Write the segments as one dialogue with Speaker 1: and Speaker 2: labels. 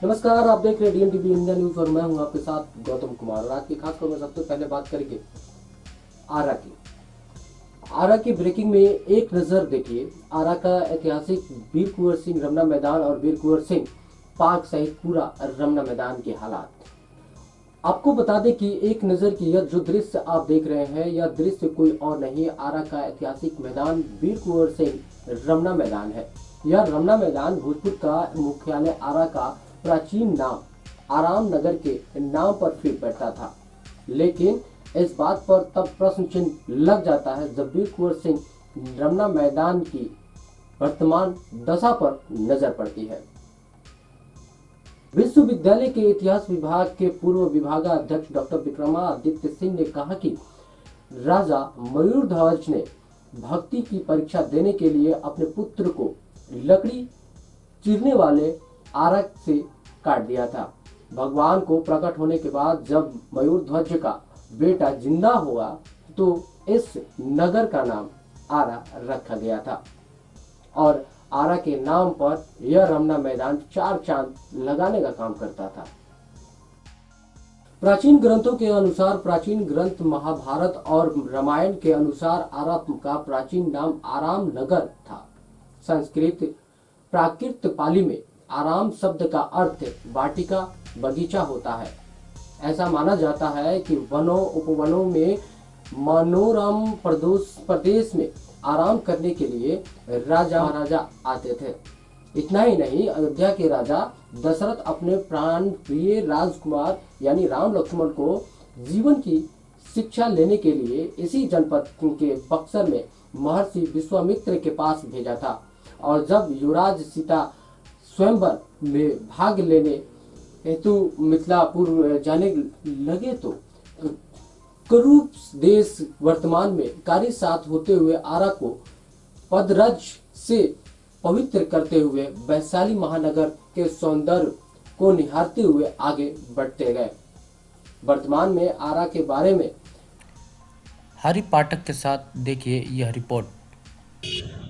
Speaker 1: नमस्कार, आप देख रहे हैं डीएन टीवी इंडिया न्यूज और मैं हूं आपके साथ गौतम कुमार। और आज की खास खबर में सबसे पहले बात करेंगे आरा की। आरा की ब्रेकिंग में एक नजर देखिए। आरा का ऐतिहासिक वीर कुंवर सिंह रमना मैदान और वीर कुंवर सिंह पार्क सहित पूरा रमना मैदान के हालात। आपको बता दें कि एक नजर की यह जो दृश्य आप देख रहे हैं, यह दृश्य कोई और नहीं, आरा का ऐतिहासिक मैदान वीर कुंवर सिंह रमना मैदान है। यह रमना मैदान भोजपुर का मुख्यालय आरा का प्राचीन नाम आराम नगर के नाम पर फिर बैठा था। लेकिन इस बात पर तब प्रश्न चिन्ह लग जाता है जब वीर कुंवर सिंह रमना मैदान की वर्तमान दशा पर नजर पड़ती है। विश्वविद्यालय के इतिहास विभाग के पूर्व विभागाध्यक्ष डॉक्टर विक्रमादित्य सिंह ने कहा कि राजा मयूरध्वज ने भक्ति की परीक्षा देने के लिए अपने पुत्र को लकड़ी चीरने वाले आरक से काट दिया था। भगवान को प्रकट होने के बाद जब मयूरध्वज का बेटा जिंदा हुआ तो इस नगर का नाम आरा रखा गया था और आरा के नाम पर यह रमना मैदान चार चांद लगाने का काम करता था। प्राचीन ग्रंथों के अनुसार, प्राचीन ग्रंथ महाभारत और रामायण के अनुसार आरा का प्राचीन नाम आराम नगर था। संस्कृत प्राकृत पाली में आराम शब्द का अर्थ वाटिका बगीचा होता है। ऐसा माना जाता है कि वनों उपवनों में मनोरम प्रदेश में आराम करने के लिए राजा महाराजा आते थे। इतना ही नहीं, अयोध्या के राजा दशरथ अपने प्राण प्रिय राजकुमार यानी राम लक्ष्मण को जीवन की शिक्षा लेने के लिए इसी जनपद के बक्सर में महर्षि विश्वामित्र के पास भेजा था। और जब युवराज सीता स्वयंवर में भाग लेने हेतु मिथिलापुर जाने लगे तो कुरु देश वर्तमान में कार्य साथ होते हुए आरा को पदरज से पवित्र करते हुए वैशाली महानगर के सौंदर्य को निहारते हुए आगे बढ़ते गए। वर्तमान में आरा के बारे में
Speaker 2: हरि पाठक के साथ देखिए यह रिपोर्ट।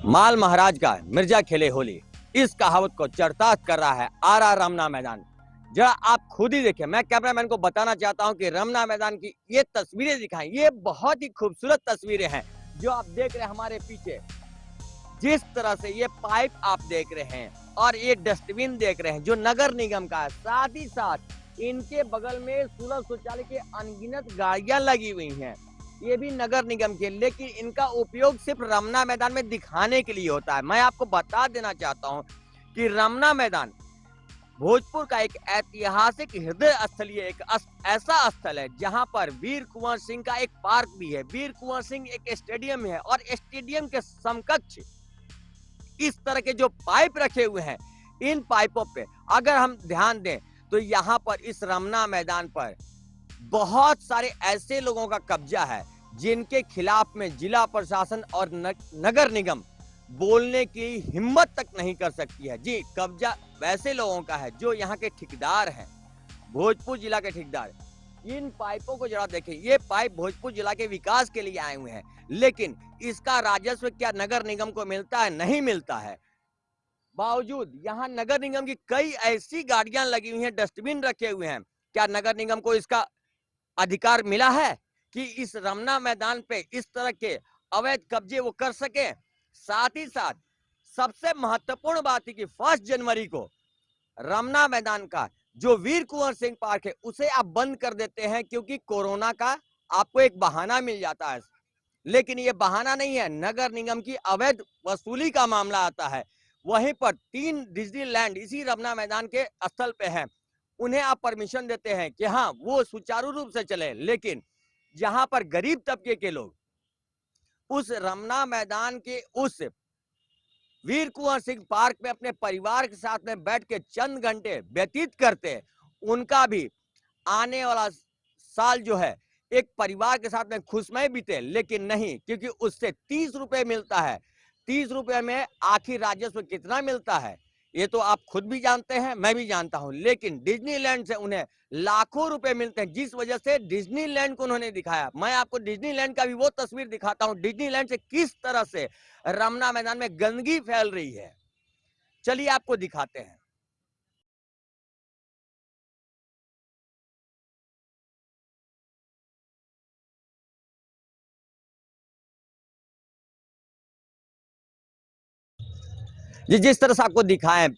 Speaker 3: माल महाराज का मिर्जा खेले होली, इस कहावत को चरितार्थ कर रहा है आरा रमना मैदान। जरा आप खुद ही देखें। मैं कैमरामैन को बताना चाहता हूं कि रमना मैदान की ये तस्वीरें दिखाएं। ये बहुत ही खूबसूरत तस्वीरें हैं जो आप देख रहे हैं हमारे पीछे। जिस तरह से ये पाइप आप देख रहे हैं और ये डस्टबिन देख रहे हैं जो नगर निगम का है, साथ ही साथ इनके बगल में सुलभ शौचालय की अनगिनत गाड़ियां लगी हुई हैं। ये भी नगर निगम के, लेकिन इनका उपयोग सिर्फ रमना मैदान में दिखाने के लिए होता है। मैं आपको बता देना चाहता हूं कि रमना मैदान भोजपुर का एक ऐतिहासिक हृदय स्थलीय एक ऐसा स्थल है जहां पर वीर कुंवर सिंह का एक पार्क भी है। वीर कुंवर सिंह एक स्टेडियम है और स्टेडियम के समकक्ष इस तरह के जो पाइप रखे हुए हैं, इन पाइपों पे अगर हम ध्यान दें तो यहाँ पर इस रमना मैदान पर बहुत सारे ऐसे लोगों का कब्जा है जिनके खिलाफ में जिला प्रशासन और नगर निगम बोलने की हिम्मत तक नहीं कर सकती है। जी, कब्जा वैसे लोगों का है जो यहाँ के ठेकेदार हैं, भोजपुर जिला के ठेकेदार। इन पाइपों को जरा देखें, ये पाइप भोजपुर जिला के विकास के लिए आए हुए हैं, लेकिन इसका राजस्व क्या नगर निगम को मिलता है? नहीं मिलता है। बावजूद यहाँ नगर निगम की कई ऐसी गाड़ियां लगी हुई हैं, डस्टबिन रखे हुए हैं, क्या नगर निगम को इसका अधिकार मिला है कि इस रमना मैदान पे इस तरह के अवैध कब्जे वो कर सके? साथ ही साथ सबसे महत्वपूर्ण बात है कि 1 जनवरी को रमना मैदान का जो वीर कुंवर सिंह पार्क है उसे आप बंद कर देते हैं क्योंकि कोरोना का आपको एक बहाना मिल जाता है। लेकिन ये बहाना नहीं है, नगर निगम की अवैध वसूली का मामला आता है। वहीं पर 3 डिज्नीलैंड इसी रमना मैदान के स्थल पे है, उन्हें आप परमिशन देते हैं कि हाँ वो सुचारू रूप से चले, लेकिन जहां पर गरीब तबके के लोग उस रमना मैदान के उस वीर कुंवर सिंह पार्क में अपने परिवार के साथ में बैठ के चंद घंटे व्यतीत करते, उनका भी आने वाला साल जो है एक परिवार के साथ में खुशमय बीते। लेकिन नहीं, क्योंकि उससे 30 रुपए मिलता है। 30 रुपए में आखिर राजस्व कितना मिलता है ये तो आप खुद भी जानते हैं, मैं भी जानता हूं। लेकिन डिज्नीलैंड से उन्हें लाखों रुपए मिलते हैं, जिस वजह से डिज्नीलैंड को उन्होंने दिखाया। मैं आपको डिज्नीलैंड का भी वो तस्वीर दिखाता हूं, डिज्नीलैंड से किस तरह से रमना मैदान में गंदगी फैल रही है। चलिए आपको दिखाते हैं। जिस तरह से आपको दिखाएं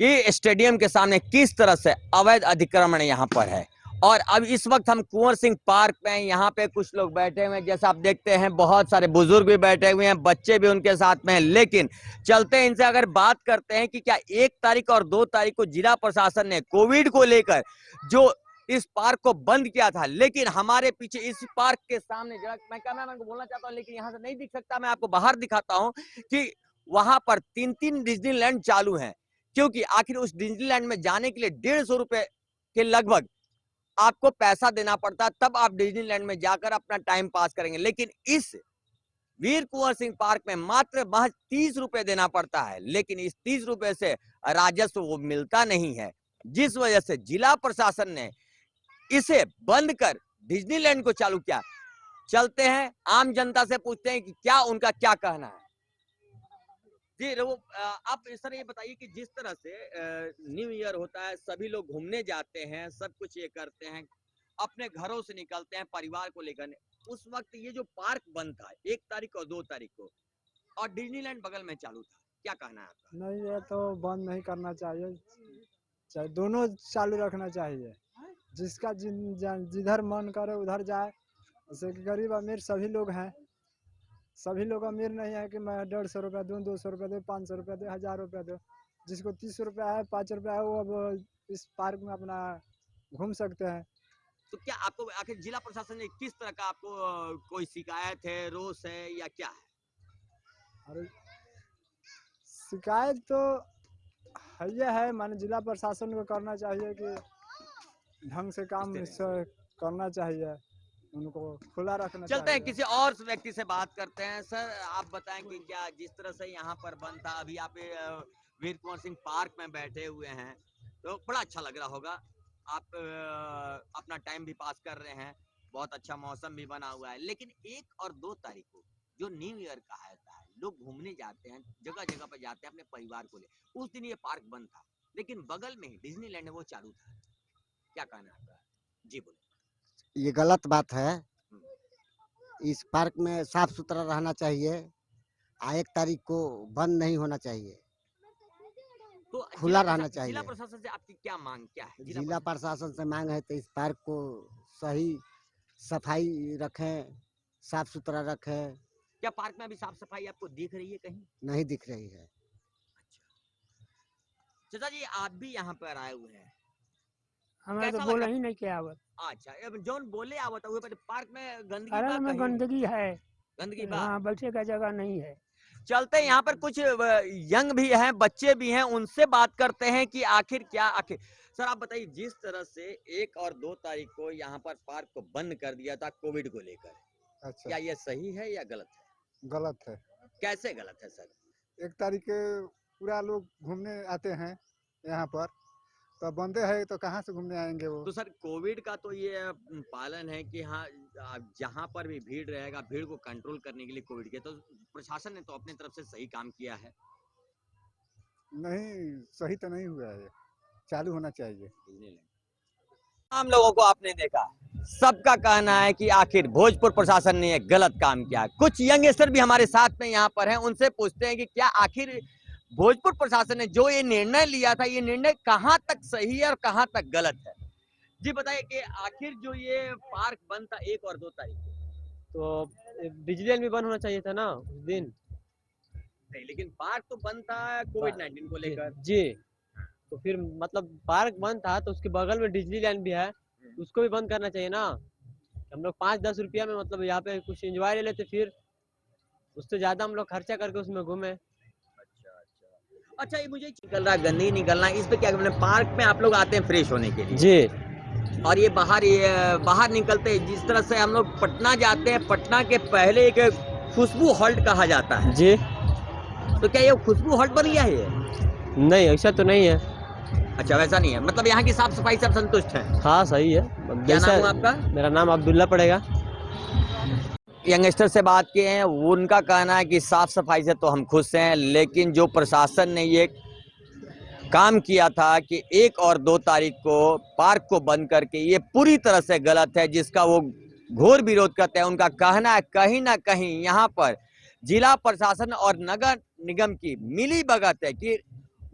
Speaker 3: कि स्टेडियम के सामने किस तरह से अवैध अतिक्रमण यहाँ पर है। और अब इस वक्त हम कुंवर सिंह पार्क में हैं, यहाँ पे कुछ लोग बैठे हुए हैं, जैसा आप देखते हैं बहुत सारे बुजुर्ग भी बैठे हुए हैं, बच्चे भी उनके साथ में हैं। लेकिन चलते हैं इनसे अगर बात करते हैं कि क्या 1 तारीख और 2 तारीख को जिला प्रशासन ने कोविड को लेकर जो इस पार्क को बंद किया था, लेकिन हमारे पीछे इस पार्क के सामने जरा मैं कैमरामैन को बोलना चाहता हूँ, लेकिन यहाँ से नहीं दिख सकता, मैं आपको बाहर दिखाता हूँ कि वहां पर 3 डिज्नीलैंड चालू हैं, क्योंकि आखिर उस डिज्नीलैंड में जाने के लिए 150 रुपए के लगभग आपको पैसा देना पड़ता है, तब आप डिज्नीलैंड में जाकर अपना टाइम पास करेंगे। लेकिन इस वीर कुंवर सिंह पार्क में मात्र महज 30 रुपए देना पड़ता है, लेकिन इस 30 रुपए से राजस्व वो मिलता नहीं है, जिस वजह से जिला प्रशासन ने इसे बंद कर डिज्नीलैंड को चालू किया। चलते हैं आम जनता से पूछते हैं कि क्या उनका क्या कहना है। जी आप इस तरह ये बताइए कि जिस तरह से न्यू ईयर होता है, सभी लोग घूमने जाते हैं, सब कुछ ये करते हैं, अपने घरों से निकलते हैं परिवार को लेकर, उस वक्त ये जो पार्क बंद था 1 तारीख और 2 तारीख को, और डिज्नीलैंड बगल में चालू था, क्या कहना है आपका?
Speaker 4: नहीं, ये तो बंद नहीं करना चाहिए, दोनों चालू रखना चाहिए। जिसका जिधर मन करे उधर जाए। जैसे कि गरीब अमीर सभी लोग हैं, सभी लोग अमीर नहीं है कि मैं 150 रुपया दूँ, 200 रुपया दूँ, 500 रुपया दूँ, 1000 रुपया दूँ। जिसको 30 रुपया है, 5 रुपया है, वो अब इस पार्क में अपना घूम सकते हैं।
Speaker 3: तो क्या आपको आखिर जिला प्रशासन ने किस तरह का आपको कोई शिकायत है, रोष है या क्या है?
Speaker 4: अरे शिकायत तो है, माने जिला प्रशासन को करना चाहिए कि ढंग से काम करना चाहिए, उनको खुला रखना
Speaker 3: चलते हैं
Speaker 4: चाहिए।
Speaker 3: किसी और व्यक्ति से बात करते हैं। सर आप बताएं कि क्या जिस तरह से यहाँ पर बंद था, अभी आप वीर कुंवर सिंह पार्क में बैठे हुए हैं, तो बड़ा अच्छा लग रहा होगा, आप अपना टाइम भी पास कर रहे हैं, बहुत अच्छा मौसम भी बना हुआ है। लेकिन 1 और 2 तारीख को जो न्यू ईयर का है, लोग घूमने जाते हैं, जगह जगह पर जाते हैं अपने परिवार को ले, उस दिन ये पार्क बंद था, लेकिन बगल में ही डिज्नीलैंड है वो चालू था, क्या कहना है आपका? जी बोले।
Speaker 5: ये गलत बात है। इस पार्क में साफ सुथरा रहना चाहिए। 1 तारीख को बंद नहीं होना चाहिए,
Speaker 3: तो
Speaker 5: खुला रहना चाहिए।
Speaker 3: जिला प्रशासन से आपकी क्या मांग क्या है?
Speaker 5: जिला प्रशासन से मांग है तो इस पार्क को सही सफाई रखें, साफ सुथरा रखें।
Speaker 3: क्या पार्क में अभी साफ सफाई आपको दिख रही है कहीं?
Speaker 5: नहीं दिख रही है।
Speaker 3: चाचा जी आप भी यहाँ पर आए हुए हैं,
Speaker 6: हमें तो बोला ही नहीं क्या आवत।
Speaker 3: अच्छा अब जौन बोले आवत हुए पर पार्क में गंदगी
Speaker 6: अरे
Speaker 3: बा
Speaker 6: में
Speaker 3: कहीं?
Speaker 6: गंदगी है,
Speaker 3: गंदगी बा।
Speaker 6: हाँ बैठे का जगह नहीं है।
Speaker 3: चलते यहाँ पर कुछ यंग भी हैं, बच्चे भी हैं, उनसे बात करते हैं कि आखिर क्या आखिर। सर आप बताइए, जिस तरह से 1 और 2 तारीख को यहाँ पर पार्क को बंद कर दिया था कोविड को लेकर,
Speaker 4: अच्छा,
Speaker 3: क्या ये सही है या गलत है?
Speaker 4: गलत है।
Speaker 3: कैसे गलत है सर?
Speaker 4: 1 तारीख के पूरा लोग घूमने आते हैं यहाँ पर, तो बंदे है तो कहाँ से घूमने आएंगे वो।
Speaker 3: तो सर कोविड का तो ये पालन है कि हाँ जहाँ पर भी भीड़ रहेगा, भीड़ को कंट्रोल करने के लिए कोविड के, तो प्रशासन ने तो अपनी तरफ से सही काम किया है।
Speaker 4: नहीं, सही तो नहीं हुआ है, चालू होना चाहिए।
Speaker 3: आम लोगों को आपने देखा, सबका कहना है कि आखिर भोजपुर प्रशासन ने एक गलत काम किया। कुछ यंगस्टर भी हमारे साथ में यहाँ पर हैं, उनसे पूछते हैं कि क्या आखिर भोजपुर प्रशासन ने जो ये निर्णय लिया था, ये निर्णय कहाँ तक सही है और कहाँ तक गलत है। जी बताइए कि आखिर जो ये पार्क बंद था 1 और 2 तारीख को,
Speaker 7: तो डिजिटल भी बंद होना चाहिए था ना उस दिन।
Speaker 3: नहीं लेकिन पार्क तो बंद था कोविड-19 को लेकर।
Speaker 7: जी, तो फिर मतलब पार्क बंद था तो उसके बगल में डिज्नीलैंड भी है, उसको भी बंद करना चाहिए ना। हम लोग 5-10 रुपया में मतलब यहाँ पे कुछ एंजॉय ले लेते, फिर उससे ज्यादा हम लोग खर्चा करके उसमें घूमे।
Speaker 3: अच्छा ये मुझे निकल रहा है, गंदगी निकलना, इस पे क्या करना? पार्क में आप लोग आते हैं फ्रेश होने के लिए
Speaker 7: जी,
Speaker 3: और ये बाहर निकलते हैं, जिस तरह से हम लोग पटना जाते हैं, पटना के पहले एक खुशबू हॉल्ट कहा जाता है
Speaker 7: जी।
Speaker 3: तो क्या ये खुशबू हॉल्ट बन गया है ये?
Speaker 7: नहीं ऐसा तो नहीं है।
Speaker 3: अच्छा वैसा नहीं है, मतलब यहाँ की साफ सफाई सब संतुष्ट है?
Speaker 7: हाँ सही है।
Speaker 3: क्या नाम हुआ आपका?
Speaker 7: मेरा नाम अब्दुल्ला पड़ेगा।
Speaker 3: यंगस्टर से बात किए हैं, उनका कहना है कि साफ सफाई से तो हम खुश हैं, लेकिन जो प्रशासन ने ये काम किया था कि 1 और 2 तारीख को पार्क को बंद करके, ये पूरी तरह से गलत है, जिसका वो घोर विरोध करते हैं। उनका कहना है कहीं ना कहीं यहाँ पर जिला प्रशासन और नगर निगम की मिली भगत है कि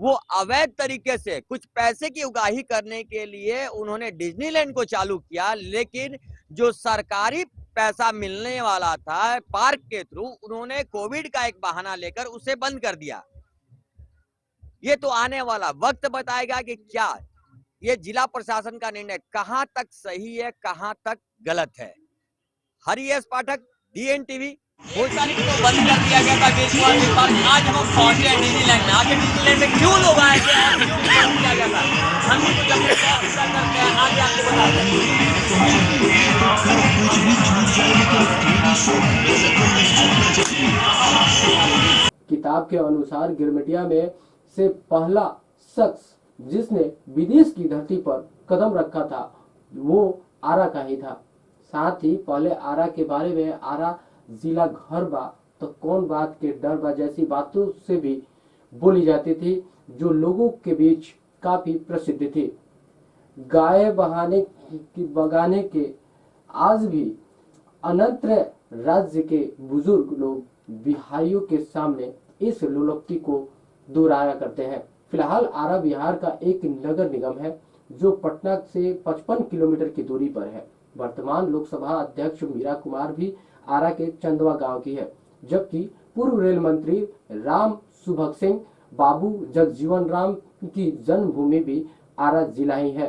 Speaker 3: वो अवैध तरीके से कुछ पैसे की उगाही करने के लिए उन्होंने डिज्नीलैंड को चालू किया, लेकिन जो सरकारी पैसा मिलने वाला था पार्क के थ्रू, उन्होंने कोविड का एक बहाना लेकर उसे बंद कर दिया। ये तो आने वाला वक्त बताएगा कि क्या ये जिला प्रशासन का निर्णय कहां तक सही है, कहां तक गलत है। हरीश पाठक, DN TV। वो तारीख को बंद कर दिया गया था वीर पार्क। आज हम पहुंचे हैं डिज्नीलैंड में। आगे डिज्नीलैंड में क्यों लोग आए थे और क्यों बंद किया गया था, हम भी कुछ अपने पता करते हैं, आगे आपको बताते
Speaker 1: हैं। किताब के अनुसार गिरमिटिया में से पहला शख्स जिसने विदेश की धरती पर कदम रखा था वो आरा का ही था। साथ ही पहले आरा के बारे में आरा जिला घर बा तो कौन बात के डर बा जैसी बातों से भी बोली जाती थी, जो लोगों के बीच काफी प्रसिद्ध थी। गाय बगाने के आज भी अनंत राज्य के बुजुर्ग लोग बिहारियों के सामने इस लोलोक्ति को दोहराया करते हैं। फिलहाल आरा बिहार का एक नगर निगम है जो पटना से 55 किलोमीटर की दूरी पर है। वर्तमान लोकसभा अध्यक्ष मीरा कुमार भी आरा के चंदवा गांव की है, जबकि पूर्व रेल मंत्री राम सुभग सिंह बाबू जगजीवन राम की जन्मभूमि भी आरा जिला ही है।